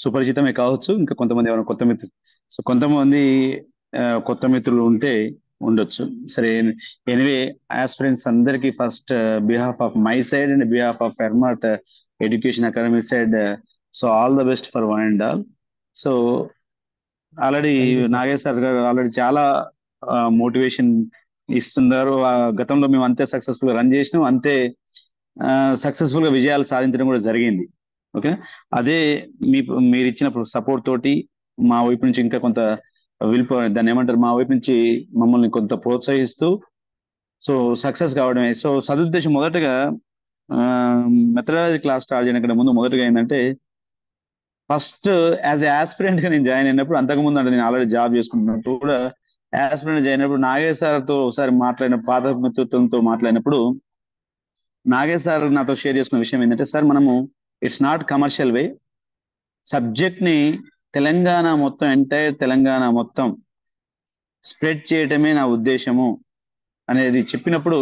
సుపరిచితమే కావచ్చు. ఇంకా కొంతమంది ఎవరైనా కొత్త మిత్రులు, సో కొంతమంది కొత్త మిత్రులు ఉంటే ఉండొచ్చు. సరే, ఎనివే ఆస్పిరెంట్స్ అందరికీ first behalf of my side and behalf of Fermat education academy side, so all the best for one and all. So already thank you sir. Nagesh sir గారు ఆల్రెడీ చాలా మోటివేషన్ ఇస్తున్నారు. గతంలో మేము అంతే సక్సెస్ఫుల్ గా run చేసినాం, అంతే సక్సెస్ఫుల్ గా విజయాలు సాధించడం కూడా జరిగింది. ఓకే, అదే మీ మీరు ఇచ్చిన సపోర్ట్ తోటి మా వైపు నుంచి ఇంకా కొంత విల్ దాన్ని ఏమంటారు, మా వైపు నుంచి మమ్మల్ని కొంత ప్రోత్సహిస్తూ సో సక్సెస్ కావడమే. సో సదుద్దేశం మొదటగా మెథడాలజీ క్లాస్ స్టార్ట్ చేయడానికి ముందు మొదటగా ఏంటంటే, ఫస్ట్ యాజ్ ఏ ఆస్పిరెంట్ గా నేను జాయిన్ అయినప్పుడు, అంతకు ముందు అంటే నేను ఆల్రెడీ జాబ్ చేసుకుంటున్నప్పుడు కూడా ఆస్పిరెంట్ జాయిన్ అయినప్పుడు నాగేష్ సార్తో ఒకసారి మాట్లాడిన, పాత మిత్రులతో మాట్లాడినప్పుడు నాగేష్ సార్ నాతో షేర్ చేసుకున్న విషయం ఏంటంటే, సార్ మనము it's not commercial way, subject ని తెలంగాణ మొత్తం, ఎంటైర్ తెలంగాణ మొత్తం స్ప్రెడ్ చేయటమే నా ఉద్దేశము అనేది చెప్పినప్పుడు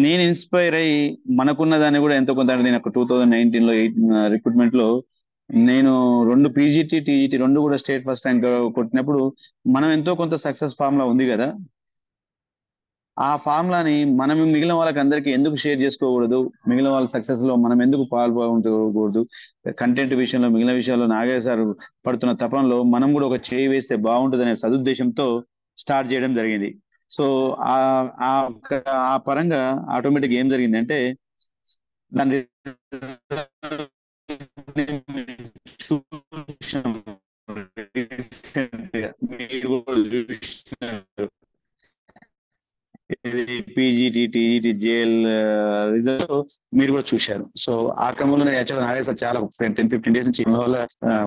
నేను ఇన్స్పైర్ అయ్యి మనకున్న దాన్ని కూడా ఎంతో కొంత, అంటే నేను ఒక 2019లో రిక్రూట్మెంట్ లో నేను రెండు పీజీటీ టీజీటీ రెండు కూడా స్టేట్ ఫస్ట్ ర్యాంక్ కొట్టినప్పుడు మనం ఎంతో కొంత సక్సెస్ ఫార్ములా ఉంది కదా, ఆ ఫార్ములాని మనం మిగిలిన వాళ్ళకి అందరికీ ఎందుకు షేర్ చేసుకోకూడదు, మిగిలిన వాళ్ళ సక్సెస్ లో మనం ఎందుకు పాల్గొనకూడదు, కంటెంట్ విషయంలో మిగిలిన విషయాల్లో నాగేశ్ సార్ పడుతున్న తపనలో మనం కూడా ఒక చేయి వేస్తే బాగుంటుంది అనే సదుద్దేశంతో స్టార్ట్ చేయడం జరిగింది. సో ఆ ఆ ఆ పరంగా ఆటోమేటిక్ ఏం జరిగిందంటే, దాని చూసాం recent గా. మీరు కూడా చూసినారు. ఇది పీజీటీ టీజీటీ జేఎల్ రిజల్ట్ మీరు కూడా చూశారు. సో ఆ క్రమంలో యాక్చువల్గా నాగేశ్ సార్ చాలా 10-15 డేస్ నుంచి ఇవాళ వల్ల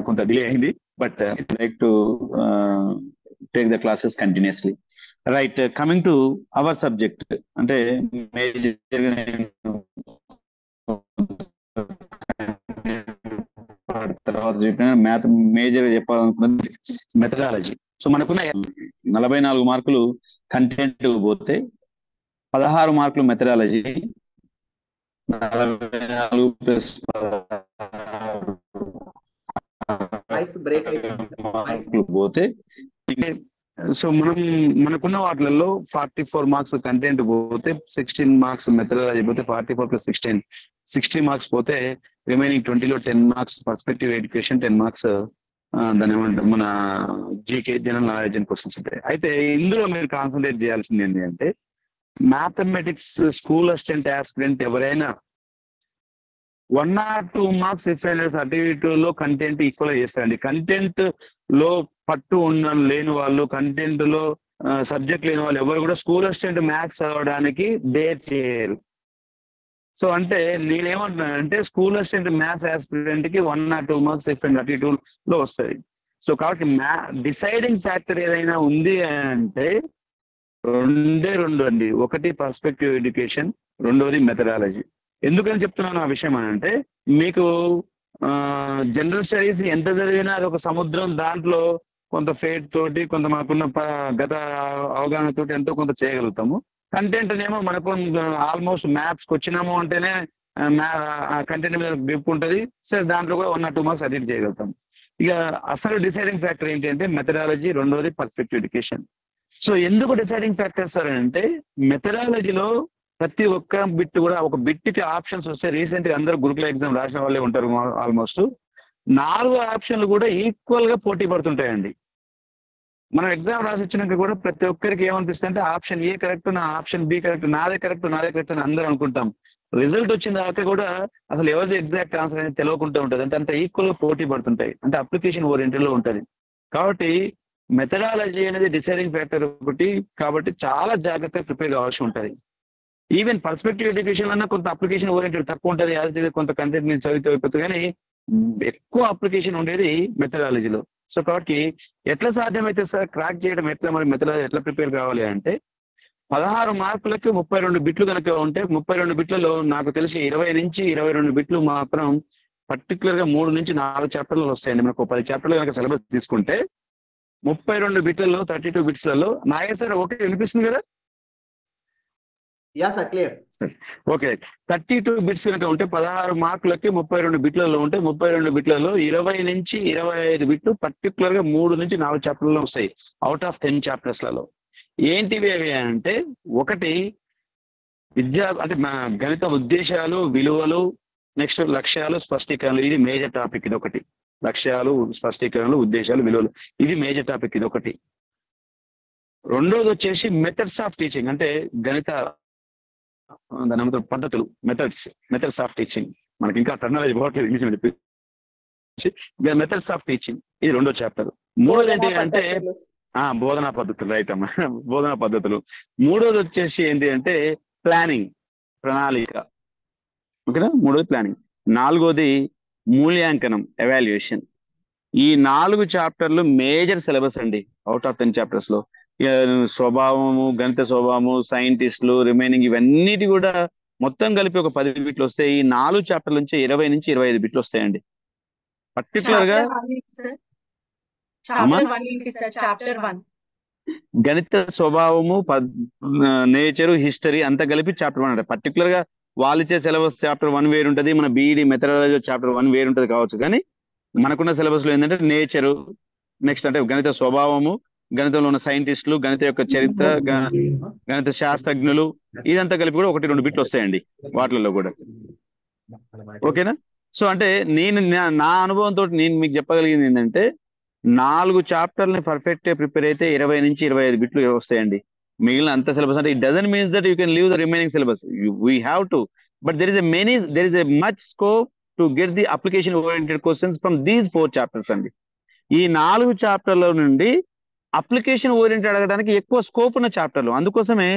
కొంత డిలే అయింది. But like to take the classes continuously. Right, coming to our subject, అంటే మేజర్ తర్వాత చెప్పిన మ్యాథ్, మేజర్ చెప్పాలనుకున్నది మెథడాలజీ. సో మనకున్న 44 మార్కులు కంటెంట్ పోతే 16 మార్కులు మెథడాలజీ, 44 వాయిస్ బ్రేక్ అవుతుంది సార్. వాయిస్ మార్కులు పోతే, సో మనకున్న వాటిలలో 44 మార్క్స్ కంటెంట్ పోతే 16 మార్క్స్ మెథడాలజీ పోతే 44 + 16 60 మార్క్స్ పోతే రిమైనింగ్ 20లో 10 మార్క్స్ పర్స్పెక్టివ్ ఎడ్యుకేషన్, 10 మార్క్స్ దాని ఏమంటారు మన GK general knowledge and questions ఉంటాయి. అయితే ఇందులో మీరు కాన్సన్ట్రేట్ చేయాల్సింది ఏంటి అంటే, మ్యాథమెటిక్స్ స్కూల్ అసిస్టెంట్ ఆస్పిరెంట్ ఎవరైనా 1 or 2 మార్క్స్ డిఫరెన్స్ అటు ఇటులో కంటెంట్ ఈక్వల్ చేస్తారండి. కంటెంట్ లో పట్టు ఉన్న లేని వాళ్ళు, కంటెంట్ లో సబ్జెక్ట్ లేని వాళ్ళు ఎవరు కూడా స్కూల్ అసిస్టెంట్ మ్యాథ్స్ చదవడానికి డేర్ చేయరు. సో అంటే నేనేమంటున్నానంటే, స్కూల్ అసిస్టెంట్ మ్యాథ్స్ ఆస్పిరెంట్ కి 1 or 2 మార్క్స్ డిఫరెంట్ అటు ఇటులో వస్తుంది. సో కాబట్టి డిసైడింగ్ ఫ్యాక్టర్ ఏదైనా ఉంది అంటే రెండు అండి. ఒకటి పర్స్పెక్టివ్ ఎడ్యుకేషన్, రెండోది మెథడాలజీ. ఎందుకని చెప్తున్నాను ఆ విషయం అని అంటే, మీకు జనరల్ స్టడీస్ ఎంత చదివినా అది ఒక సముద్రం, దాంట్లో కొంత ఫేట్ తోటి, కొంత మనకున్న గత అవగాహన తోటి ఎంతో కొంత చేయగలుగుతాము. కంటెంట్ ఏమో మనకు ఆల్మోస్ట్ మ్యాథ్స్కి వచ్చినాము అంటేనే కంటెంట్ మీద గ్రిప్ ఉంటుంది. సరే, దాంట్లో కూడా 1 or 2 మార్క్స్ అడిట్ చేయగలుగుతాం. ఇక అసలు డిసైడింగ్ ఫ్యాక్టర్ ఏంటి అంటే మెథడాలజీ, రెండోది పర్స్పెక్టివ్ ఎడ్యుకేషన్. సో ఎందుకు డిసైడింగ్ ఫ్యాక్టర్స్ అంటే, మెథడాలజీలో ప్రతి ఒక్క బిట్ కూడా, ఒక బిట్కి ఆప్షన్స్ వస్తే, రీసెంట్ గా అందరూ గురుకుల ఎగ్జామ్ రాసిన వాళ్ళే ఉంటారు ఆల్మోస్ట్, 4 ఆప్షన్లు కూడా ఈక్వల్ గా పోటీ పడుతుంటాయండి. మనం ఎగ్జామ్ రాసి వచ్చినాక కూడా ప్రతి ఒక్కరికి ఏమనిపిస్తుంది అంటే, ఆప్షన్ ఏ కరెక్ట్, నా ఆప్షన్ బి కరెక్ట్, నాదే కరెక్ట్ అని అందరూ అనుకుంటాం. రిజల్ట్ వచ్చిన దాకా కూడా అసలు ఎవరిది ఎగ్జాక్ట్ ఆన్సర్ అనేది తెలియకుండా ఉంటుంది. అంటే అంత ఈక్వల్ గా పోటీ పడుతుంటాయి, అంటే అప్లికేషన్ ఓరియంటెడ్ లో ఉంటుంది. కాబట్టి మెథడాలజీ అనేది డిసైడింగ్ ఫ్యాక్టర్ ఒకటి, కాబట్టి చాలా జాగ్రత్తగా ప్రిపేర్ కావాల్సి ఉంటుంది. ఈవెన్ పర్స్పెక్టివ్ ఎడ్యుకేషన్ అన్న కొంత అప్లికేషన్ ఓరియంటెడ్ తక్కువ ఉంటుంది, యాజ్ ఇట్ ఈస్ కొంత కంటెంట్ నేను చదివితే అయిపోతుంది, కానీ ఎక్కువ అప్లికేషన్ ఉండేది మెథడాలజీలో. సో కాబట్టి ఎట్లా సాధ్యమైతే సార్ క్రాక్ చేయడం, ఎట్లా మరి మెథడాలజీ ఎట్లా ప్రిపేర్ కావాలి అంటే, 16 మార్కులకి 32 బిట్లు కనుక ఉంటే, 32 బిట్లలో నాకు తెలిసి 20 నుంచి 22 బిట్లు మాత్రం పర్టికులర్ గా 3 నుంచి 4 చాప్టర్లు వస్తాయండి. మనకు 10 చాప్టర్లు కనుక సిలబస్ తీసుకుంటే 32 బిట్లలో 32 బిట్స్లలో నాగేశ్వర ఓకే వినిపిస్తుంది కదా? Yeah sir clear. Okay, 32 bits కనుక ఉంటే 16 మార్కులకి 32 బిట్లలో ఉంటే 32 బిట్లలో 20 నుంచి 25 బిట్లు పర్టికులర్ గా 3 నుంచి 4 చాప్టర్లలో వస్తాయి అవుట్ ఆఫ్ 10 చాప్టర్స్లలో. ఏంటివి అవి అంటే, ఒకటి అంటే మా గణిత ఉద్దేశాలు, విలువలు, నెక్స్ట్ లక్ష్యాలు, స్పష్టీకరణలు. ఇది మేజర్ టాపిక్. ఇది ఒకటి. లక్ష్యాలు, స్పష్టీకరణలు, ఉద్దేశాలు, విలువలు, ఇది మేజర్ టాపిక్. ఇది ఒకటి. రెండోది వచ్చేసి మెథడ్స్ ఆఫ్ టీచింగ్, అంటే గణిత దాని ఏమంటారు, పద్ధతులు, మెథడ్స్ ఆఫ్ టీచింగ్. మనకి ఇంకా టెక్నాలజీ పోవట్లేదు ఇంగ్లీష్ అని చెప్పి, మెథడ్స్ ఆఫ్ టీచింగ్, ఇది రెండో చాప్టర్. మూడోది ఏంటి అంటే బోధనా పద్ధతులు. రైట్ అమ్మా, బోధనా పద్ధతులు. మూడోది వచ్చేసి ఏంటి అంటే ప్లానింగ్, ప్రణాళిక. ఓకేనా, మూడోది ప్లానింగ్. నాలుగోది మూల్యాంకనం, ఎవాల్యుయేషన్. ఈ 4 చాప్టర్లు మేజర్ సిలబస్ అండి అవుట్ ఆఫ్ 10 చాప్టర్స్ లో. స్వభావము, గణిత స్వభావము, సైంటిస్టులు, రిమైనింగ్ ఇవన్నిటి కూడా మొత్తం కలిపి ఒక 10 బిట్లు వస్తాయి. ఈ 4 చాప్టర్ల నుంచి 20 నుంచి 25 బిట్లు వస్తాయండి. పర్టికులర్ గా గణిత స్వభావము, నేచరు, హిస్టరీ అంతా కలిపి చాప్టర్ 1 అంటే పర్టికులర్ గా వాళ్ళు ఇచ్చే సిలబస్ చాప్టర్ 1 వేరు ఉంటుంది, మన బీఈడి మెథడాలజీ చాప్టర్ 1 వేరు ఉంటుంది కావచ్చు. కానీ మనకున్న సిలబస్ లో ఏంటంటే నేచరు, నెక్స్ట్ అంటే గణిత స్వభావము, గణితంలో ఉన్న సైంటిస్టులు, గణిత యొక్క చరిత్ర, గణిత శాస్త్రజ్ఞులు, ఇదంతా కలిపి కూడా 1-2 బిట్లు వస్తాయండి వాటిల్లో కూడా. ఓకేనా. సో అంటే నేను నా అనుభవంతో నేను మీకు చెప్పగలిగింది ఏంటంటే, 4 చాప్టర్ని పర్ఫెక్ట్ గా ప్రిపేర్ అయితే 20 నుంచి 25 బిట్లు వస్తాయండి. మిగిలిన అంత సిలబస్ అంటే it doesn't means that you can leave the remaining syllabus. We have to, but there is a much scope to get the application oriented questions from these 4 chapters అండి. ఈ 4 చాప్టర్ల నుండి అప్లికేషన్ ఓరియంటెడ్ అడగడానికి ఎక్కువ scope ఉన్న చాప్టర్లు. అందుకోసమే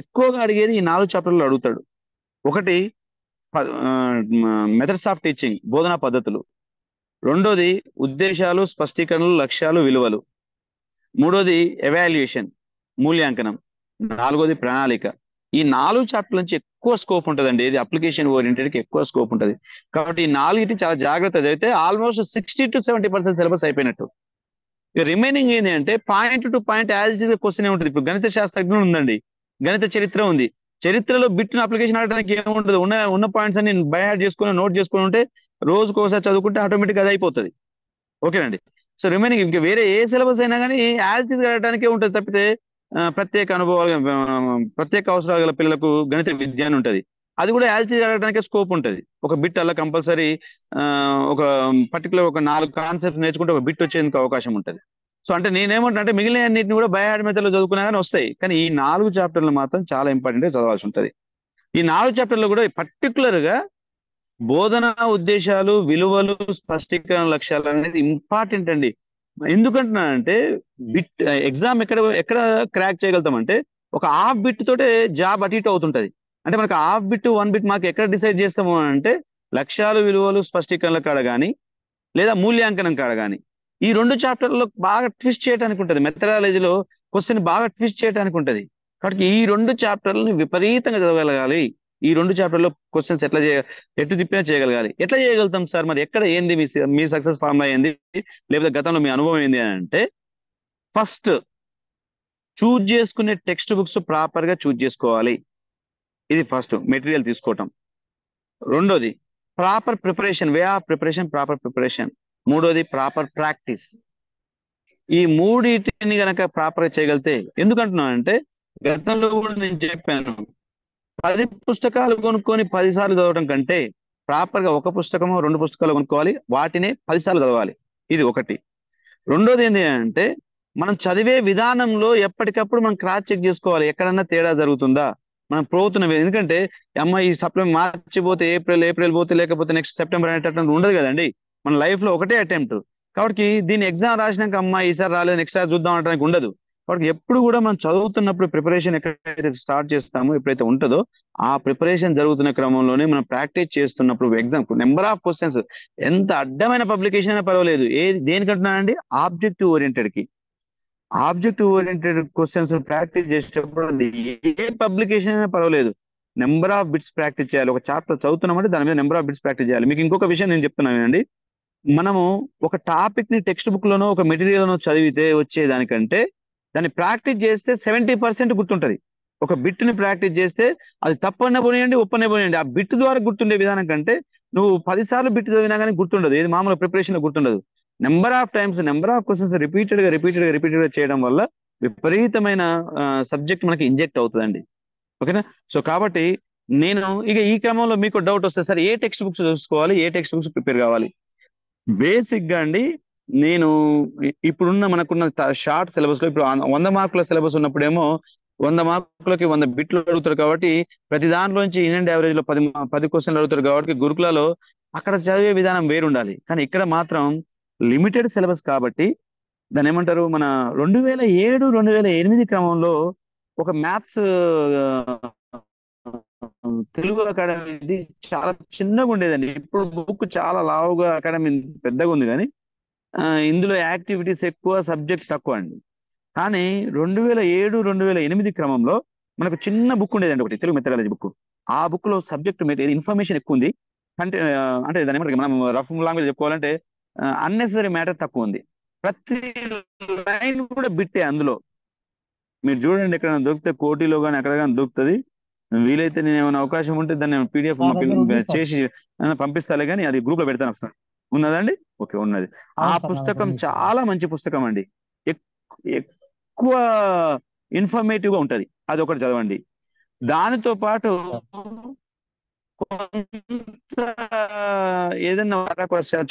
ఎక్కువగా అడిగేది ఈ 4 చాప్టర్లు అడుగుతాడు. ఒకటి మెథడ్స్ ఆఫ్ టీచింగ్, బోధనా పద్ధతులు. రెండోది ఉద్దేశాలు, స్పష్టీకరణలు, లక్ష్యాలు, విలువలు. మూడోది ఎవాల్యుయేషన్, మూల్యాంకనం. నాలుగోది ప్రణాళిక. ఈ 4 చాప్టర్ల నుంచి ఎక్కువ స్కోప్ ఉంటుందండి. ఇది అప్లికేషన్ ఓరియంటెడ్ కి ఎక్కువ స్కోప్ ఉంటుంది. కాబట్టి ఈ 4టి చాలా జాగ్రత్త చదివితే ఆల్మోస్ట్ 60 to 70% సిలబస్ అయిపోయినట్టు. రిమైనింగ్ ఏంటి అంటే point to point as it is question ఉంటుంది. ఇప్పుడు గణిత శాస్త్రజ్ఞులు ఉందండి, గణిత చరిత్ర ఉంది. చరిత్రలో బిట్ను అప్లికేషన్ ఆడడానికి ఏముంటుంది, ఉన్న పాయింట్స్ అన్ని బై హార్ట్ చేసుకుని నోట్ చేసుకుని ఉంటే రోజుకు ఒకసారి చదువుకుంటే ఆటోమేటిక్ అది అయిపోతుంది. ఓకేనండి. సో రిమైనింగ్ ఇంకా వేరే ఏ సిలబస్ అయినా కానీ యాజ్ ఇట్ ఆడటానికే ఉంటుంది తప్పితే ప్రత్యేక అనుభవాలు, ప్రత్యేక అవసరాలు గల పిల్లలకు గణిత విద్య అని ఉంటుంది. అది కూడా యాజ్ ఇట్ ఆడటానికే స్కోప్ ఉంటుంది. ఒక బిట్ అలా కంపల్సరీ ఒక పర్టికులర్ ఒక 4 కాన్సెప్ట్స్ నేర్చుకుంటే ఒక బిట్ వచ్చేందుకు అవకాశం ఉంటుంది. సో అంటే నేనేమంటా అంటే మిగిలిన అన్నింటిని కూడా బై హార్ట్ మెథడ్ లో చదువుకున్నా కానీ వస్తాయి. కానీ ఈ 4 చాప్టర్లు మాత్రం చాలా ఇంపార్టెంట్ గా చదవాల్సి ఉంటుంది. ఈ 4 చాప్టర్లు కూడా పర్టికులర్ గా బోధనా ఉద్దేశాలు, విలువలు, స్పష్టీకరణ, లక్ష్యాలు అనేది ఇంపార్టెంట్ అండి. ఎందుకంటున్నానంటే బిట్ ఎగ్జామ్ ఎక్కడ క్రాక్ చేయగలుగుతామంటే ఒక హాఫ్ బిట్ తోటే జాబ్ అటు ఇటు అవుతుంటది. అంటే మనకు హాఫ్ బిట్ 1 బిట్ మాకు ఎక్కడ డిసైడ్ చేస్తాము అంటే లక్ష్యాలు, విలువలు, స్పష్టీకరణల కాడ కానీ లేదా మూల్యాంకనం కాడ కానీ. ఈ 2 చాప్టర్లలో బాగా ట్విస్ట్ చేయడానికి ఉంటుంది. మెథడాలజీలో క్వశ్చన్ బాగా ట్విస్ట్ చేయడానికి ఉంటుంది. కాబట్టి ఈ 2 చాప్టర్లను విపరీతంగా చదవగలగాలి. ఈ 2 చాప్టర్లో క్వశ్చన్స్ ఎటు తిప్పినా చేయగలగాలి. ఎట్లా చేయగలుగుతాం సార్, మరి ఎక్కడ ఏంది మీ సక్సెస్ ఫార్ములా ఏంది, లేకపోతే గతంలో మీ అనుభవం ఏంది అని అంటే, ఫస్ట్ చూజ్ చేసుకునే టెక్స్ట్ బుక్స్ ప్రాపర్ గా చూజ్ చేసుకోవాలి. ఇది ఫస్ట్ మెటీరియల్ తీసుకోవటం. రెండోది proper preparation, way of preparation, proper preparation. మూడోది ప్రాపర్ ప్రాక్టీస్. ఈ మూడింటిని గనక ప్రాపర్ చేయగలిగితే, ఎందుకంటున్నానంటే గతంలో కూడా నేను చెప్పాను, 10 పుస్తకాలు కొనుక్కొని 10 సార్లు చదవడం కంటే ప్రాపర్ గా ఒక పుస్తకమో 2 పుస్తకాలు కొనుక్కోవాలి, వాటినే 10 సార్లు చదవాలి. ఇది ఒకటి. రెండోది ఏంటి అంటే మనం చదివే విధానంలో ఎప్పటికప్పుడు మనం క్రాస్ చెక్ చేసుకోవాలి. ఎక్కడన్నా తేడా జరుగుతుందా, మనం పోతున్న ఎందుకంటే ఈ సప్లిమెంట్ మార్చిపోతే ఏప్రిల్ పోతే లేకపోతే నెక్స్ట్ సెప్టెంబర్ అనేటట్టు ఉండదు కదండి. మన లైఫ్ లో ఒకటే అటెంప్ట్. కాబట్టి దీన్ని ఎగ్జామ్ రాసినాక ఈసారి రాలేదు నెక్స్ట్ సారి చూద్దాం అనడానికి ఉండదు. కాబట్టి ఎప్పుడు కూడా మనం చదువుతున్నప్పుడు ప్రిపరేషన్ ఎక్కడైతే స్టార్ట్ చేస్తామో, ఎప్పుడైతే ఉంటుందో ఆ ప్రిపరేషన్ జరుగుతున్న క్రమంలోనే మనం ప్రాక్టీస్ చేస్తున్నప్పుడు ఎగ్జామ్ నెంబర్ ఆఫ్ క్వశ్చన్స్, ఎంత అడ్డమైన పబ్లికేషన్ అయినా పర్వాలేదు. దేనికంటున్నానండి, ఆబ్జెక్టివ్ ఓరియంటెడ్ కి. ఆబ్జెక్టివ్ ఓరియంటెడ్ క్వశ్చన్స్ ప్రాక్టీస్ చేసేటప్పుడు ఏ పబ్లికేషన్ అయినా పర్వాలేదు, నెంబర్ ఆఫ్ బిట్స్ ప్రాక్టీస్ చేయాలి. ఒక చాప్టర్ చదువుతున్నామంటే దాని మీద నెంబర్ ఆఫ్ బిట్స్ ప్రాక్టీస్ చేయాలి. మీకు ఇంకొక విషయం నేను చెప్తున్నానండి, మనము ఒక టాపిక్ ని టెక్స్ట్ బుక్ లోనో ఒక మెటీరియల్ లోనో చదివితే వచ్చేదానికంటే దాన్ని ప్రాక్టీస్ చేస్తే 70% గుర్తుంటది. ఒక బిట్ ని ప్రాక్టీస్ చేస్తే అది తప్పన్న పోనీయండి, ఒప్పనే పోనీయండి, ఆ బిట్ ద్వారా గుర్తుండే విధానం కంటే నువ్వు 10 సార్లు బిట్ చదివినా కానీ గుర్తుండదు. ఏది మామూలు ప్రిపరేషన్ లో గుర్తుండదు. Number of times, number of questions repeated గా చేయడం వల్ల విపరీతమైన సబ్జెక్ట్ మనకి ఇంజెక్ట్ అవుతుందండి. ఓకేనా? సో కాబట్టి నేను ఇక ఈ క్రమంలో మీకు డౌట్ వస్తే సార్ ఏ టెక్స్ట్ బుక్స్ చూసుకోవాలి, ఏ టెక్స్ట్ బుక్స్ ప్రిపేర్ కావాలి? బేసిక్ గా అండి, నేను ఇప్పుడున్న మనకున్న షార్ట్ సిలబస్ లో ఇప్పుడు 100 మార్కుల సిలబస్ ఉన్నప్పుడేమో 100 మార్కులకి 100 బిట్లు అడుగుతారు కాబట్టి ప్రతి దాంట్లోంచి ఇండియన్ యావరేజ్ లో 10 క్వశ్చన్లు అడుగుతారు కాబట్టి గురుకులలో అక్కడ చదివే విధానం వేరు ఉండాలి. కానీ ఇక్కడ మాత్రం లిమిటెడ్ సిలబస్ కాబట్టి దాన్ని ఏమంటారు, మన 2007 2008 క్రమంలో ఒక మ్యాథ్స్ తెలుగు అకాడమీది చాలా చిన్నగా ఉండేదండి. ఇప్పుడు బుక్ చాలా లావుగా అకాడమీ పెద్దగా ఉంది కానీ ఇందులో యాక్టివిటీస్ ఎక్కువ, సబ్జెక్ట్ తక్కువ అండి. కానీ 2007 2008 క్రమంలో మనకు చిన్న బుక్ ఉండేదండి, ఒకటి తెలుగు మెథడాలజీ బుక్. ఆ బుక్ లో సబ్జెక్ట్ ఇన్ఫర్మేషన్ ఎక్కువ ఉంది, అంటే అంటే దాని ఏమంటారు, మనం రఫ్ లాంగ్వేజ్ చెప్పుకోవాలంటే అన్నెసరీ మ్యాటర్ తక్కువ ఉంది. ప్రతి లైన్ కూడా బిట్టే అందులో. మీరు చూడండి, ఎక్కడ దొరికితే కోటిలో కానీ ఎక్కడ కానీ దొరుకుతుంది. వీలైతే నేను ఏమైనా అవకాశం ఉంటే దాన్ని పీడిఎఫ్ నా దగ్గర ఉంది సార్. చేసి పంపిస్తాలే, కానీ అది గ్రూప్ లో పెడతాను అసలు. ఉన్నదండి? ఓకే, ఉన్నది. ఆ అవును సార్, నా దగ్గర పుస్తకం ఉంది సార్. చాలా మంచి పుస్తకం అండి. ఎక్కువ ఇన్ఫర్మేటివ్ గా ఉంటది, అది ఒకటి చదవండి. దానితో పాటు కొంత ఏదైనా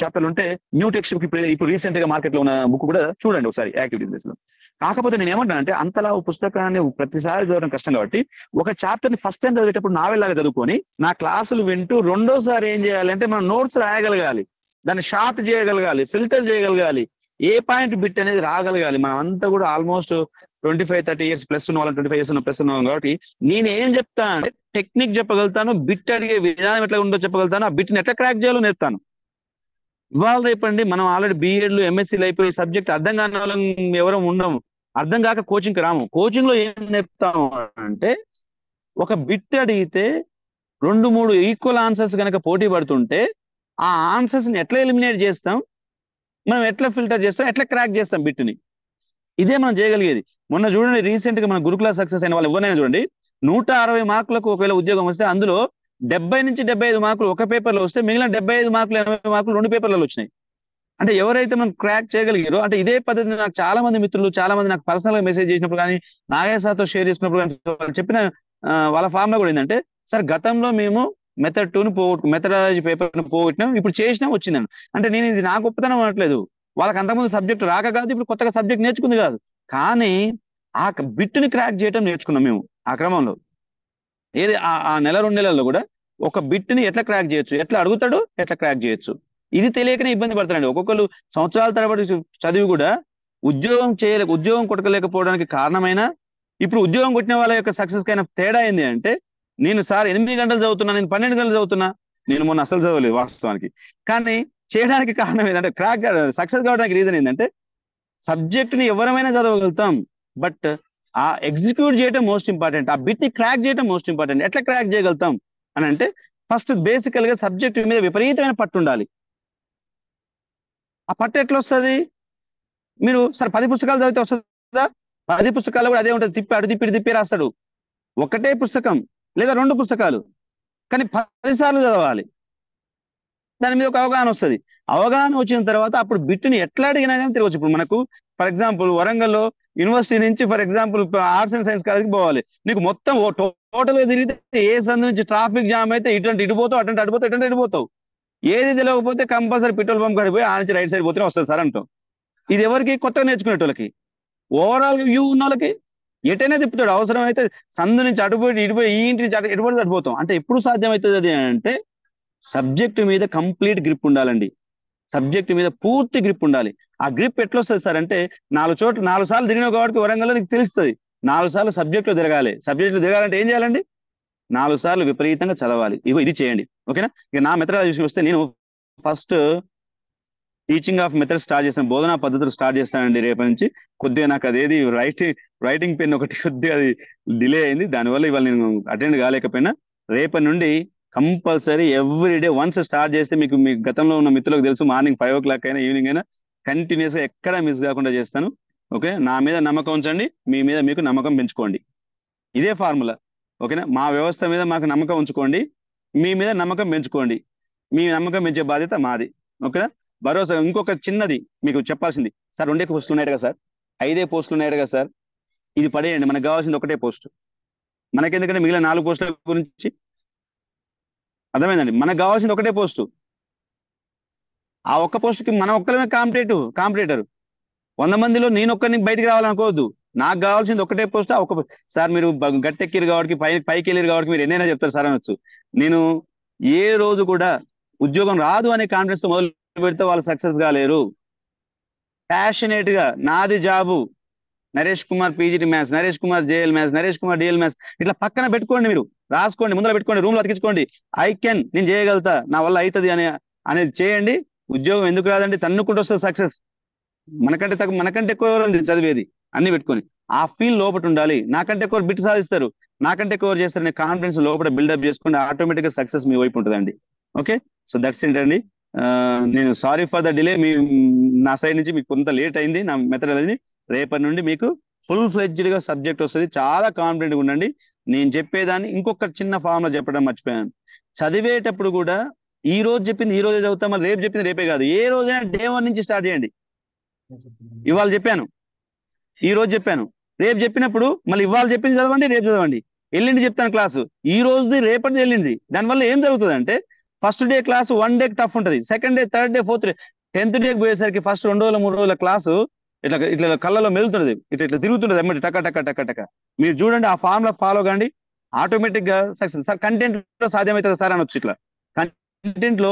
చాప్టర్లు ఉంటే న్యూ టెక్స్ట్ బుక్, ఇప్పుడు రీసెంట్ గా మార్కెట్ లో ఉన్న బుక్ కూడా చూడండి ఒకసారి యాక్టివిటీస్ లో. కాకపోతే నేను ఏమంటాను అంటే, అంతలా పుస్తకాన్ని ప్రతిసారి చదవడం కష్టం కాబట్టి ఒక చాప్టర్ ని ఫస్ట్ టైం చదివేటప్పుడు నావెల్ లాగా చదువుకొని నా క్లాసులు వింటూ రెండోసారి ఏం చేయాలంటే మనం నోట్స్ రాయగలగాలి, దాన్ని షార్ట్ చేయగలగాలి, ఫిల్టర్ చేయగలగాలి, ఏ పాయింట్ బిట్ అనేది రాగలగాలి. మనం అంతా కూడా ఆల్మోస్ట్ 25-30 ఇయర్స్ ప్లస్ ఉన్న వాళ్ళని, 25 ఇయర్స్ ప్లస్ ఉన్న వాళ్ళం కాబట్టి నేను ఏం చెప్తాను అంటే టెక్నిక్ చెప్పగలుగుతాను, బిట్ అడిగే విధానం ఎట్లా ఉందో చెప్పగలుగుతాను, ఆ బిట్ని ఎట్లా క్రాక్ చేయాలో నేర్పుతాను. ఇవాళ రేపండి మనం ఆల్రెడీ బీఎడ్లు ఎంఎస్సీలు అయిపోయి సబ్జెక్ట్ అర్థం కాని వాళ్ళం ఎవరం ఉండము. అర్థం కాక కోచింగ్కి రాము. కోచింగ్ లో ఏం నేర్పుతాము అంటే, ఒక బిట్ అడిగితే 2-3 ఈక్వల్ ఆన్సర్స్ కనుక పోటీ పడుతుంటే ఆ ఆన్సర్స్ ని ఎట్లా ఎలిమినేట్ చేస్తాం, మనం ఎట్లా ఫిల్టర్ చేస్తాం, ఎట్లా క్రాక్ చేస్తాం బిట్ని, ఇదే మనం చేయగలిగేది. మొన్న చూడండి, రీసెంట్ గా మన గురుకుల సక్సెస్ అయిన వాళ్ళు ఎవరైనా చూడండి, 160 మార్కులకు ఒకవేళ ఉద్యోగం వస్తే అందులో 70 నుంచి 75 మార్కులు ఒక పేపర్ లో వస్తే మిగిలిన 75 మార్కులు 80 మార్కులు 2 పేపర్లలో వచ్చినాయి. అంటే ఎవరైతే మనం క్రాక్ చేయగలిగారో, అంటే ఇదే పద్ధతి నాకు చాలా మంది మిత్రులు, చాలా మంది నాకు పర్సనల్ గా మెసేజ్ చేసినప్పుడు కానీ, నాగేశ్ సార్తో షేర్ చేసినప్పుడు కానీ వాళ్ళు చెప్పిన వాళ్ళ ఫార్ములా కూడా ఏంటంటే, సార్ గతంలో మేము మెథడ్ 2ని మెథడాలజీ పేపర్ పోగొట్టినాం, ఇప్పుడు చేసినా వచ్చిందండి. అంటే నేను ఇది నా గొప్పతనం అనట్లేదు, వాళ్ళకి అంతకుముందు సబ్జెక్ట్ రాక కాదు, ఇప్పుడు కొత్తగా సబ్జెక్ట్ నేర్చుకుంది కాదు, కానీ ఆ బిట్ని క్రాక్ చేయటం నేర్చుకున్నాం మేము ఆ క్రమంలో. ఏది ఆ నెల 2 నెలల్లో కూడా ఒక బిట్ని ఎట్లా క్రాక్ చేయొచ్చు, ఎట్లా అడుగుతాడు, ఎట్లా క్రాక్ చేయొచ్చు, ఇది తెలియకనే ఇబ్బంది పడతారండి. ఒక్కొక్కరు సంవత్సరాల తరబడి చదివి కూడా ఉద్యోగం కొట్టలేకపోవడానికి కారణమైన, ఇప్పుడు ఉద్యోగం కొట్టిన వాళ్ళ యొక్క సక్సెస్ కైనా తేడా ఏంది అంటే, నేను సార్ 8 గంటలు చదువుతున్నా, నేను 12 గంటలు చదువుతున్నా, నేను మొన్న అసలు చదవలేదు వాస్తవానికి. కానీ చేయడానికి కారణం ఏంటంటే, సక్సెస్ కావడానికి రీజన్ ఏంటంటే, సబ్జెక్ట్ని ఎవరమైనా చదవగలుగుతాం, బట్ ఆ ఎగ్జిక్యూట్ చేయడం మోస్ట్ ఇంపార్టెంట్, ఆ బిట్ని క్రాక్ చేయడం మోస్ట్ ఇంపార్టెంట్. ఎట్లా క్రాక్ చేయగలుగుతాం అని అంటే, ఫస్ట్ బేసికల్ గా సబ్జెక్ట్ మీద విపరీతమైన పట్టు ఉండాలి. ఆ పట్టు ఎట్లా వస్తుంది? మీరు సార్ 10 పుస్తకాలు చదివితే వస్తుందా? 10 పుస్తకాలు కూడా అదే ఉంటుంది, తిప్పి రాస్తాడు. ఒకటే పుస్తకం లేదా 2 పుస్తకాలు, కానీ 10 సార్లు చదవాలి. దాని మీద ఒక అవగాహన వస్తుంది. అవగాహన వచ్చిన తర్వాత అప్పుడు బిట్ని ఎట్లా అడిగినా కానీ తిరగచ్చు. ఇప్పుడు మనకు ఫర్ ఎగ్జాంపుల్ వరంగల్లో యూనివర్సిటీ నుంచి for example arts and science కాలేజ్కి పోవాలి, నీకు మొత్తం టోటల్ గా తిరిగితే ఏ సందు నుంచి ట్రాఫిక్ జామ్ అయితే ఇటు పోతావు, అటు పోతావు. ఏది తెలియకపోతే కంపల్సరీ పెట్రోల్ పంప్ కాడికి పోయి ఆ నుంచి రైట్ సైడ్ పోతే వస్తుంది సార్ అంటాం. ఇది ఎవరికి? కొత్తగా నేర్చుకునేటోళ్ళకి. ఓవరాల్ వ్యూ ఉన్న వాళ్ళకి ఎటైనా తిప్పుతాడు. అవసరం అయితే సందు నుంచి ఇటుపోయి ఈ ఇంటి నుంచి ఎటుపోతే అటుపోతాం. అంటే ఎప్పుడు సాధ్యమవుతుంది అది అంటే, సబ్జెక్ట్ మీద కంప్లీట్ గ్రిప్ ఉండాలండి, సబ్జెక్ట్ మీద పూర్తి గ్రిప్ ఉండాలి. ఆ గ్రిప్ ఎట్లా వస్తుంది సార్ అంటే, 4 సార్లు తిరిగిన కాబట్టి వరంగల్లో నీకు తెలుస్తుంది. 4 సార్లు సబ్జెక్ట్ లో తిరగాలి. సబ్జెక్ట్ లో తిరగాలంటే ఏం చేయాలండి? 4 సార్లు విపరీతంగా చదవాలి. ఇది చేయండి, ఓకేనా? ఇక నా మెథడాలజీ వస్తే, నేను first teaching of method start చేస్తాను, బోధనా పద్ధతులు స్టార్ట్ చేస్తానండి రేపటి నుంచి. కొద్దిగా నాకు అదేది రైటింగ్ పెన్ ఒకటి కొద్దిగా అది డిలే అయింది, దానివల్ల ఇవాళ నేను అటెండ్ కాలేకపోయినా. రేపటి నుండి కంపల్సరీ ఎవ్రీడే వన్స్ స్టార్ట్ చేస్తే, మీకు గతంలో ఉన్న మిత్రులకు తెలుసు, మార్నింగ్ 5 o'clock అయినా ఈవినింగ్ అయినా కంటిన్యూస్ గా ఎక్కడా మిస్ కాకుండా చేస్తాను. ఓకే, నా మీద నమ్మకం ఉంచండి, మీ మీద మీకు నమ్మకం పెంచుకోండి. ఇదే ఫార్ములా. ఓకేనా? మా వ్యవస్థ మీద మాకు నమ్మకం ఉంచుకోండి, మీ మీద నమ్మకం పెంచుకోండి. మీ నమ్మకం పెంచే బాధ్యత మాది. ఓకేనా? భరోసా. ఇంకొక చిన్నది మీకు చెప్పాల్సింది, సార్ 2 పోస్టులు ఉన్నాయి కదా సార్, 5 పోస్టులు ఉన్నాయి కదా సార్, ఇది పడేయండి, మనకు కావాల్సింది ఒకటే పోస్ట్. మనకెందుకంటే మిగిలిన 4 పోస్టుల గురించి అర్థమైందండి. మనకు కావాల్సింది ఒకటే పోస్టు. ఆ ఒక్క పోస్టుకి మనం ఒక్కలమే కాంపిటేటర్. 100 మందిలో నేను ఒక్కరిని బయటికి రావాలనుకోవద్దు. నాకు కావాల్సింది ఒకటే పోస్ట్. ఆ ఒక్క సార్ మీరు గట్టెక్కిరు కాబట్టి పైకి వెళ్ళారు కాబట్టి మీరు ఎన్నైనా చెప్తారు సార్ అనొచ్చు. నేను ఏ రోజు కూడా ఉద్యోగం రాదు అనే కాన్ఫిడెన్స్ తో మొదలు పెడితే వాళ్ళు సక్సెస్ కాలేరు. ప్యాషనేట్ గా నాది job, Naresh Kumar PGT maths, Naresh Kumar JL maths, Naresh Kumar DL maths, ఇట్లా పక్కన పెట్టుకోండి, మీరు రాసుకోండి, ముందర పెట్టుకోండి, రూమ్ లో అతికించుకోండి. నేను చేయగలుగుతా, నా వల్ల అవుతుంది అనేది చేయండి. ఉద్యోగం ఎందుకు రాదండి? తన్నుకుంటూ వస్తుంది సక్సెస్. మనకంటే ఎక్కువ ఎవరండి చదివేది? అన్ని పెట్టుకొని ఆ ఫీల్ లోపల ఉండాలి. నాకంటే ఎక్కువ బిట్ సాధిస్తారు, నాకంటే ఎక్కువ చేస్తారు, కాన్ఫిడెన్స్ లోపల బిల్డప్ చేసుకోండి, ఆటోమేటిక్ గా సక్సెస్ మీ వైపు ఉంటుందండి. ఓకే, సో దట్స్ ఏంటండి. నేను సారీ ఫర్ ద డిలే. నా సైడ్ నుంచి మీకు కొంత లేట్ అయింది నా మెథడాలజీ. రేపటి నుండి మీకు ఫుల్ ఫ్లెడ్జ్డ్ గా సబ్జెక్ట్ వస్తుంది. చాలా కాన్ఫిడెంట్ గా ఉండండి. నేను చెప్పేదాన్ని ఇంకొక చిన్న ఫామ్ లో చెప్పడం మర్చిపోయాను. చదివేటప్పుడు కూడా ఈ రోజు చెప్పింది ఈ రోజే చదువుతాం, మళ్ళీ రేపు చెప్పింది రేపే కాదు, ఏ రోజైనా డే 1 నుంచి స్టార్ట్ చేయండి. ఇవాళ చెప్పాను, ఈ రోజు చెప్పాను, రేపు చెప్పినప్పుడు మళ్ళీ ఇవాళ చెప్పింది చదవండి, రేపు చదవండి. ఎల్లుండి చెప్తాను క్లాసు, ఈ రోజుది రేపటిది ఎల్లుండి. దానివల్ల ఏం జరుగుతుంది అంటే, first day class 1 day tough ఉంటుంది, second day, third day, fourth day, 10th డేకి పోయేసరికి ఫస్ట్ 2 రోజుల 3 రోజుల క్లాసు ఇట్లా ఇట్లా కళ్ళలో మెలుతుంటది, ఇట్లా తిరుగుతుంటది ఎమ్మటి టక టక టక టక. మీరు చూడండి, ఆ ఫార్ములా ఫాలో కండి, ఆటోమేటిక్ గా సక్సెస్. సార్ కంటెంట్ లో సాధ్యమవుతుంది సార్ అనొచ్చు. ఇట్లా కంటెంట్ లో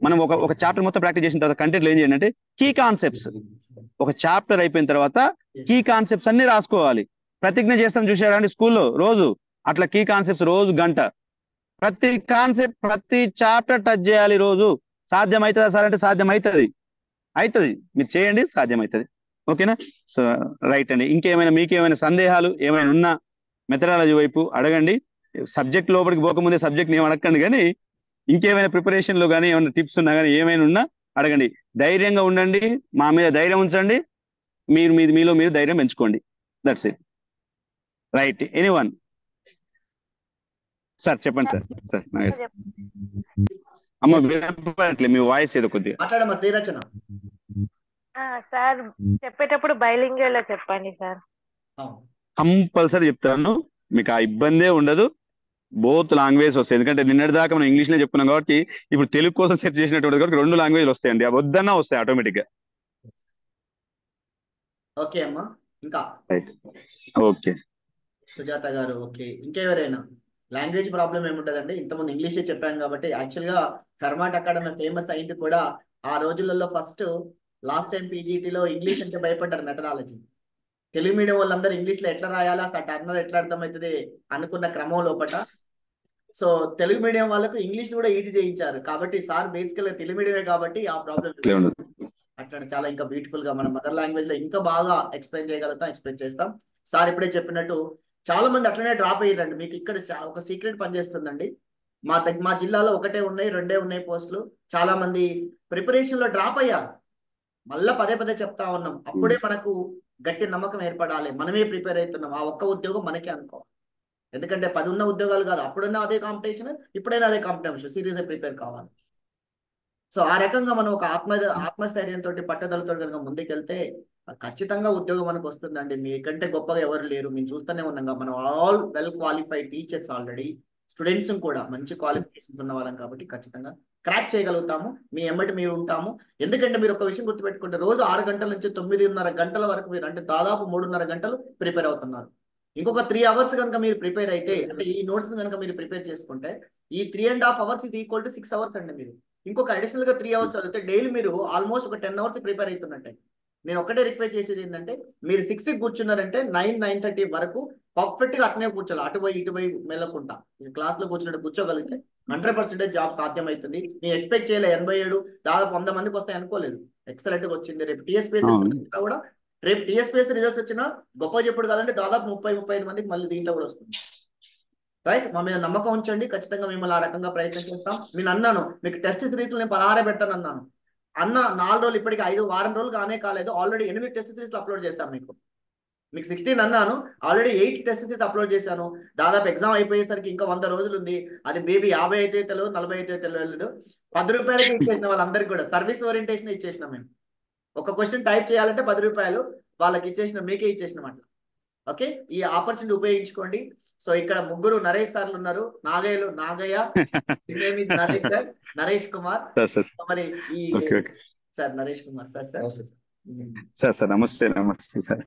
మనం ఒక చాప్టర్ మొత్తం ప్రాక్టీస్ చేసిన తర్వాత కంటెంట్ లో ఏం చేయండి అంటే, కీ కాన్సెప్ట్స్, ఒక చాప్టర్ అయిపోయిన తర్వాత కీ కాన్సెప్ట్స్ అన్ని రాసుకోవాలి. ప్రతిజ్ఞ చేస్తాం చూసారా అండి స్కూల్లో రోజు, అట్లా కీ కాన్సెప్ట్స్ రోజు గంట, ప్రతి కాన్సెప్ట్ ప్రతి చాప్టర్ టచ్ చేయాలి రోజు. సాధ్యం అవుతుందా సార్ అంటే సాధ్యం అవుతుంది, మీరు చేయండి, సాధ్యం అవుతుంది. ఓకేనా? సో రైట్ అండి. మీకేమైనా సందేహాలు ఏమైనా ఉన్నా మెథడాలజీ వైపు అడగండి. సబ్జెక్ట్ లోపలికి పోకముందే సబ్జెక్ట్ ఏమి అడగండి, కానీ ఇంకేమైనా ప్రిపరేషన్ లో కానీ ఏమైనా టిప్స్ ఉన్నా కానీ ఏమైనా ఉన్నా అడగండి. ధైర్యంగా ఉండండి, మా మీద ధైర్యం ఉంచండి, మీలో మీరు ధైర్యం పెంచుకోండి. That's it. Right, anyone? Sir చెప్పండి సార్. సార్ అమ్మ వినపడట్లే మీ వాయిస్ ఏదో కొద్దిగా. మాట్లాడమ్మా శ్రీరచన. సార్ చెప్పేటప్పుడు బైలింగ్వల్ లో చెప్పండి సార్. కంపల్సరీ చెప్తాను, మీకు ఆ ఇబ్బందే ఉండదు. బోత్ లాంగ్వేజ్ వస్తాయి, ఎందుకంటే నిన్నటి దాకా మనం ఇంగ్లీష్ లో చెప్పుకున్నాం కాబట్టి ఇప్పుడు తెలుగు కోసం సెర్చ్ చేసినటువంటి కాబట్టి 2 లాంగ్వేజ్లు వస్తాయండి. అవి వద్దన్నా వస్తాయి ఆటోమేటిక్ గా. ఓకే అమ్మా, ఇంకా ఓకే సుజాత గారు. ఓకే, ఇంకెవరైనా? లాంగ్వేజ్ ప్రాబ్లం ఏముంటదండి, ఇంతకుముందు ఇంగ్లీషే చెప్పాం కాబట్టి. యాక్చువల్ గా కర్మాట్ అకాడమీ ఫేమస్ అయింది కూడా ఆ రోజులలో. ఫస్ట్ లాస్ట్ టైం పీజీటీలో ఇంగ్లీష్ అంటే భయపడ్డారు మెథడాలజీ. తెలుగు మీడియం వాళ్ళందరూ ఇంగ్లీష్ లో ఎట్లా రాయాలా, అసలు టర్నర్ ఎట్లా అర్థమవుతుంది అనుకున్న క్రమం లోపట, సో తెలుగు మీడియం వాళ్ళకు ఇంగ్లీష్ కూడా ఈజీ చేయించారు. కాబట్టి సార్ బేసికల్ గా తెలుగు మీడియమే కాబట్టి ఆ ప్రాబ్లం అట్లా చాలా ఇంకా బ్యూటిఫుల్ గా మన మదర్ లాంగ్వేజ్ లో ఇంకా బాగా ఎక్స్ప్లెయిన్ చేయగలుగుతాం, ఎక్స్ప్లెయిన్ చేస్తాం. సార్ ఇప్పుడే చెప్పినట్టు చాలా మంది అట్లనే డ్రాప్ అయ్యారండి. మీకు ఇక్కడ ఒక సీక్రెట్ పనిచేస్తుందండి. మా జిల్లాలో 1 ఉన్నాయి 2 ఉన్నాయి పోస్టులు. చాలా మంది ప్రిపరేషన్ లో డ్రాప్ అయ్యారు. మళ్ళా పదే పదే చెప్తా ఉన్నాం, అప్పుడే మనకు గట్టి నమ్మకం ఏర్పడాలి, మనమే ప్రిపేర్ అవుతున్నాం, ఆ ఒక్క ఉద్యోగం మనకే అనుకోవాలి. ఎందుకంటే 10 ఉన్న ఉద్యోగాలు కాదు, అప్పుడున్న అదే కాంపిటీషన్, ఇప్పుడైనా అదే కాంపిటీషన్, సీరియస్ గా ప్రిపేర్ కావాలి. సో ఆ రకంగా మనం ఒక ఆత్మస్థైర్యంతో పట్టుదలతో కనుక ముందుకెళ్తే ఖచ్చితంగా ఉద్యోగం మనకు వస్తుందండి. మీకంటే గొప్పగా ఎవరు లేరు, మేము చూస్తూనే ఉన్నాం. మనం all well qualified teachers, already students కూడా మంచి క్వాలిఫికేషన్స్ ఉన్న వాళ్ళం కాబట్టి ఖచ్చితంగా క్రాక్ చేయగలుగుతాము. మీ ఎమ్మటి మీరు ఉంటాము. ఎందుకంటే మీరు ఒక విషయం గుర్తుపెట్టుకుంటే, రోజు 6 గంటల నుంచి 9:30 గంటల వరకు మీరు, అంటే దాదాపు 3.5 గంటలు ప్రిపేర్ అవుతున్నారు. ఇంకొక 3 అవర్స్ కనుక మీరు ప్రిపేర్ అయితే, అంటే ఈ నోట్స్ కనుక మీరు ప్రిపేర్ చేసుకుంటే, ఈ 3.5 అవర్స్ ఇది ఈక్వల్ టు 6 అవర్స్ అండి. మీరు ఇంకొక అడిషనల్ గా 3 అవర్స్ చదివితే డైలీ మీరు ఆల్మోస్ట్ ఒక 10 అవర్స్ ప్రిపేర్ అవుతున్నట్టే. నేను ఒకటే రిక్వెస్ట్ చేసేది ఏంటంటే, మీరు 6కి కూర్చున్నారంటే 9-9:30 వరకు పర్ఫెక్ట్ గా అట్నే కూర్చోాలి, అటుపోయి ఇటుపోయి మెల్లకుంటా క్లాస్ లో కూర్చున్నట్టు కూర్చోగలిగితే 100% జాబ్ సాధ్యమవుతుంది. నేను ఎక్స్పెక్ట్ చేయలే 87 దాదాపు 100 మందికి వస్తాయి అనుకోలేదు. ఎక్సలెంట్ గా వచ్చింది. రేపు టీఎస్పీఎస్ కూడా, రేపు టీఎస్పీఎస్ రిజల్ట్స్ వచ్చినా గొప్ప చెప్పుడు కాదంటే దాదాపు 30-35 మందికి మళ్ళీ దీంట్లో కూడా వస్తుంది. రైట్, మా మీద నమ్మకం ఉంచండి, ఖచ్చితంగా మిమ్మల్ని ఆ రకంగా ప్రయత్నం చేస్తాం. నేను అన్నాను మీకు టెస్ట్ సిరీస్ నేను 16 పెడతాను అన్నాను. 4 రోజులు ఇప్పటికి 5 వారం రోజులు కానే కాలేదు, ఆల్రెడీ 8 టెస్ట్ సిరీస్లు అప్లోడ్ చేస్తాం మీకు. మీకు 16 అన్నాను, ఆల్రెడీ 8 టెస్ట్ అయితే అప్లోడ్ చేశాను. దాదాపు ఎగ్జామ్ అయిపోయేసరికి ఇంకా 100 రోజులు ఉంది. అది మేబీ 50 అయితే తెలియదు, 40 అయితే తెలియదు. 10 రూపాయలకి ఇచ్చేసిన వాళ్ళందరికీ కూడా సర్వీస్ ఓరియంటేషన్ ఇచ్చేసినాం మేము. ఒక క్వశ్చన్ టైప్ చేయాలంటే 10 రూపాయలు వాళ్ళకి ఇచ్చేసిన, మీకే ఇచ్చేసినాం అట్లా. ఓకే, ఈ ఆపర్చునిటీ ఉపయోగించుకోండి. సో ఇక్కడ ముగ్గురు నరేష్ సార్లు ఉన్నారు. నాగయ్య నరేష్ సార్, నరేష్ కుమార్. మరి ఈ sir Naresh Kumar sir sir నమస్తే సార్.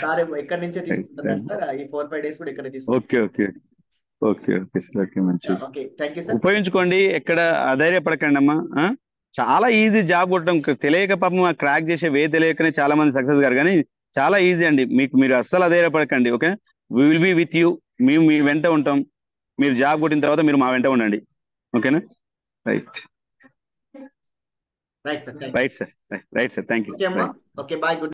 సార్ ఎక్కడి నుంచే తీసుకుంటున్నారు సార్? ఈ 4-5 days కూడా ఇక్కడ తీసుకుంటారు. ఓకే సార్, ఓకే మంచి. Okay, thank you sir. ఉపయోగించుకోండి, ఎక్కడ అధైర్యపడకండి అమ్మా. చాలా ఈజీ జాబ్ కొట్టడం. తెలియక పాపం క్రాక్ చేసే వే తెలియకనే చాలా మంది సక్సెస్ గారు, కానీ చాలా ఈజీ అండి. మీరు అస్సలు అధైర్యపడకండి. Okay, we will be with you. మేము మీ వెంట ఉంటాం. మీరు జాబ్ కొట్టిన తర్వాత మీరు మా వెంట ఉండండి. ఓకేనా? Right sir, thank you. Thank you. Okay అమ్మా, ఓకే బాయ్.